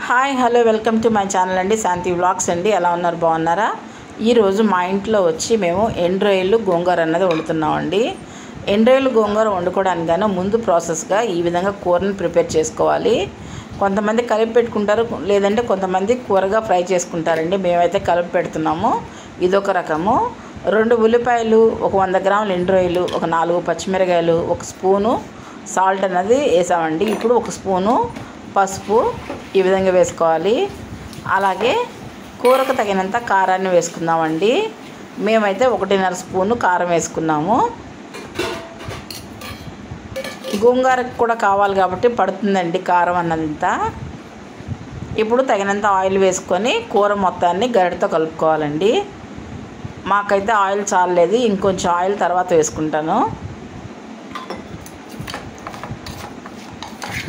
Hi hello welcome to my channel అండి, శాంతి vlogs అండి. ఎలా ఉన్నారు, బాగున్నారా? ఈరోజు మా ఇంట్లో వచ్చి మేము ఎండ్రాయిలు గోంగూర అన్నది వండుతున్నామండి. ఎండ్రాయిలు గోంగూర వండుకోవడానికి గాను ముందు ప్రాసెస్గా ఈ విధంగా కూరని ప్రిపేర్ చేసుకోవాలి. కొంతమంది కలిపి పెట్టుకుంటారు, లేదంటే కొంతమంది కూరగా ఫ్రై చేసుకుంటారండి. మేమైతే కలిపి పెడుతున్నాము. ఇదొక రకము. 2 ఉల్లిపాయలు, ఒక 100 గ్రాముల ఎండ్రాయిలు, ఒక 4 పచ్చిమిరకాయలు, 1 స్పూను సాల్ట్ అన్నది వేసామండి. ఇప్పుడు 1 స్పూను పసుపు ఈ విధంగా వేసుకోవాలి. అలాగే కూరకు తగినంత కారాన్ని వేసుకుందామండి. మేమైతే 1.5 స్పూను కారం వేసుకున్నాము. గోంగూరకు కూడా కావాలి కాబట్టి పడుతుందండి కారం అన్నదింత. ఇప్పుడు తగినంత ఆయిల్ వేసుకొని కూర మొత్తాన్ని గరిటెతో కలుపుకోవాలండి. మాకైతే ఆయిల్ చాలలేదు, ఇంకొంచెం ఆయిల్ తర్వాత వేసుకుంటాను.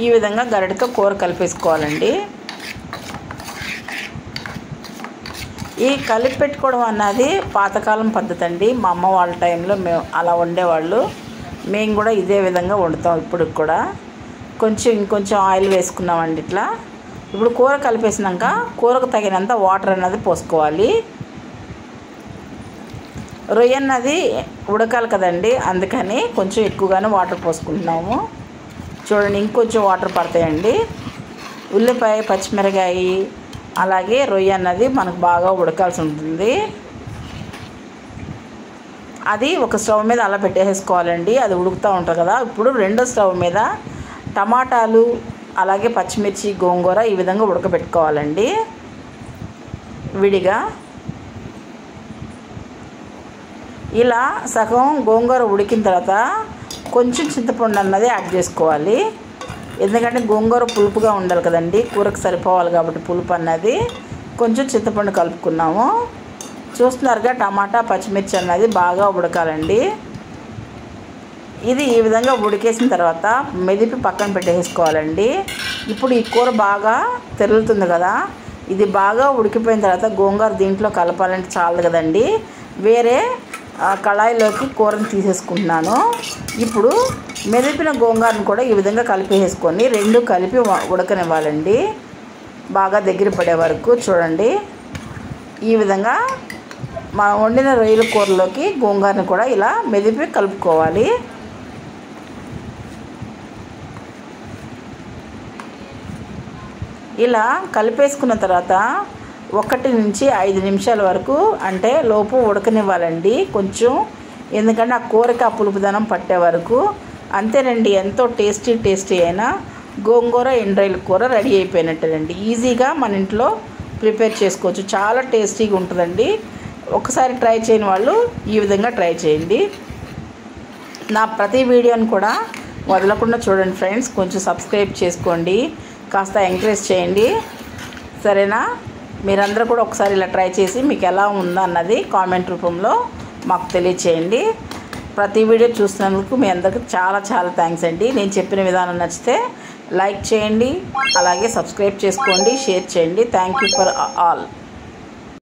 ఈ విధంగా గరిటెతో కూర కలిపేసుకోవాలండి. ఈ కలిపి పెట్టుకోవడం అన్నది పాతకాలం పద్ధతి అండి. మా అమ్మ వాళ్ళ టైంలో మేము అలా వండేవాళ్ళు. మేము కూడా ఇదే విధంగా వండుతాం ఇప్పుడు కూడా. ఇంకొంచెం ఆయిల్ వేసుకున్నామండి. ఇట్లా ఇప్పుడు కూర కలిపేసినాక కూరకు తగినంత వాటర్ అన్నది పోసుకోవాలి. రొయ్య అన్నది ఉడకాలి కదండి, అందుకని కొంచెం ఎక్కువగానే వాటర్ పోసుకుంటున్నాము. చూడండి, ఇంకొంచెం వాటర్ పడతాయండి. ఉల్లిపాయ, పచ్చిమిరకాయ, అలాగే రొయ్య అన్నది మనకు బాగా ఉడకాల్సి ఉంటుంది. అది ఒక స్టవ్ మీద అలా పెట్టేసుకోవాలండి. అది ఉడుకుతూ ఉంటుంది కదా. ఇప్పుడు రెండో స్టవ్ మీద టమాటాలు, అలాగే పచ్చిమిర్చి, గోంగూర ఈ విధంగా ఉడకబెట్టుకోవాలండి విడిగా. ఇలా సగం గోంగూర ఉడికిన తర్వాత కొంచెం చింతపండు అన్నది యాడ్ చేసుకోవాలి. ఎందుకంటే గోంగూర పులుపుగా ఉండాలి కదండి, కూరకు సరిపోవాలి కాబట్టి పులుపు అన్నది. కొంచెం చింతపండు కలుపుకున్నాము. చూస్తున్నారుగా, టమాటా, పచ్చిమిర్చి అన్నది బాగా ఉడకాలండి. ఇది ఈ విధంగా ఉడికేసిన తర్వాత మెదిపి పక్కన పెట్టేసుకోవాలండి. ఇప్పుడు ఈ కూర బాగా తెరులుతుంది కదా, ఇది బాగా ఉడికిపోయిన తర్వాత గోంగూర దీంట్లో కలపాలంటే చాలదు కదండి. వేరే కళాయిలోకి కూరని తీసేసుకుంటున్నాను. ఇప్పుడు మెదిపిన గోంగూరను కూడా ఈ విధంగా కలిపేసుకొని రెండు కలిపి ఉడకనివ్వాలండి, బాగా దగ్గర పడే వరకు. చూడండి, ఈ విధంగా మనం వండిన రొయ్యల కూరలోకి గోంగూరను కూడా ఇలా మెదిపి కలుపుకోవాలి. ఇలా కలిపేసుకున్న తర్వాత 1 నుంచి 5 నిమిషాల వరకు అంటే లోపు ఉడకనివ్వాలండి కొంచెం. ఎందుకంటే ఆ కూరకి ఆ పులుపుదనం పట్టే వరకు. అంతేనండి, ఎంతో టేస్టీ అయిన గోంగూర ఎండ్రాయిల కూర రెడీ అయిపోయినట్టేనండి. ఈజీగా మన ఇంట్లో ప్రిపేర్ చేసుకోవచ్చు, చాలా టేస్టీగా ఉంటుందండి. ఒకసారి ట్రై చేయని వాళ్ళు ఈ విధంగా ట్రై చేయండి. నా ప్రతి వీడియోని కూడా వదలకుండా చూడండి ఫ్రెండ్స్. కొంచెం సబ్స్క్రైబ్ చేసుకోండి, కాస్త ఎంకరేజ్ చేయండి, సరేనా? మీరందరూ కూడా ఒకసారి ఇలా ట్రై చేసి మీకు ఎలా ఉందో అన్నది కామెంట్ రూపంలో మాకు తెలియచేయండి. ప్రతి వీడియో చూస్తున్నందుకు మీ అందరికీ చాలా థ్యాంక్స్ అండి. నేను చెప్పిన విధానం నచ్చితే లైక్ చేయండి, అలాగే సబ్స్క్రైబ్ చేసుకోండి, షేర్ చేయండి. Thank you for all.